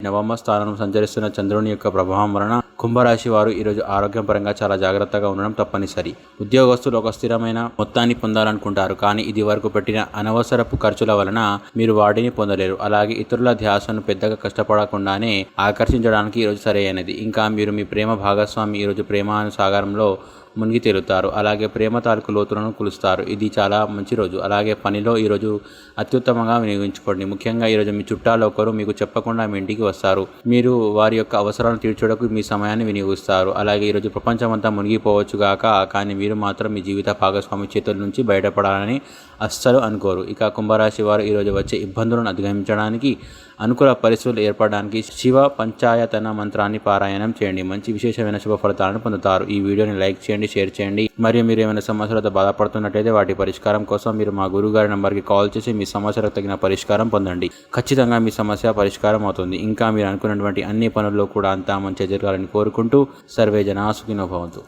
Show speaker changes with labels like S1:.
S1: నవమ స్థానం సంచరిస్తున్న చంద్రుని యొక్క ప్రభావం వలన కుంభరాశి వారు ఈరోజు ఆరోగ్యం పరంగా చాలా జాగ్రత్తగా ఉండడం తప్పనిసరి. ఉద్యోగస్తులు ఒక స్థిరమైన మొత్తాన్ని పొందాలనుకుంటారు, కానీ ఇది వరకు పెట్టిన అనవసరపు ఖర్చుల వలన మీరు వాటిని పొందలేరు. అలాగే ఇతరుల ధ్యాసను పెద్దగా కష్టపడకుండానే ఆకర్షించడానికి ఈరోజు సరైనది. ఇంకా మీరు మీ ప్రేమ భాగస్వామి ఈరోజు ప్రేమానుసాగరంలో మునిగి తేలుతారు. అలాగే ప్రేమ తాలూకు లోతులను కొలుస్తారు. ఇది చాలా మంచి రోజు. అలాగే పనిలో ఈరోజు అత్యుత్తమంగా వినియోగించుకోండి. ముఖ్యంగా ఈరోజు మీ చుట్టాలు ఒకరు మీకు చెప్పకుండా మీ ఇంటికి వస్తారు. మీరు వారి యొక్క అవసరాలను తీర్చడానికి మీ సమయాన్ని వినియోగిస్తారు. అలాగే ఈరోజు ప్రపంచమంతా మునిగిపోవచ్చు గాక, కానీ మీరు మాత్రం మీ జీవిత భాగస్వామి చేతుల నుంచి బయటపడాలని అస్సలు అనుకోరు. ఇక కుంభరాశి వారు ఈరోజు వచ్చే ఇబ్బందులను అధిగమించడానికి, అనుకూల పరిస్థితులు ఏర్పడడానికి శివ పంచాయతన మంత్రాన్ని పారాయణం చేయండి. మంచి విశేషమైన శుభ ఫలితాలను పొందుతారు. ఈ వీడియోని లైక్ చేయండి, షేర్ చేయండి. మరియు మీరు ఏమైనా సమస్యలతో బాధపడుతున్నట్టయితే వాటి పరిష్కారం కోసం మీరు మా గురువుగారి నంబర్కి కాల్ చేసి మీ సమస్యలకు తగిన పరిష్కారం పొందండి. ఖచ్చితంగా మీ సమస్య పరిష్కారం అవుతుంది. ఇంకా మీరు అనుకున్నటువంటి అన్ని పనుల్లో కూడా అంతా మంచి జరగాలని కోరుకుంటూ సర్వే జనా సుఖినో భవంతు.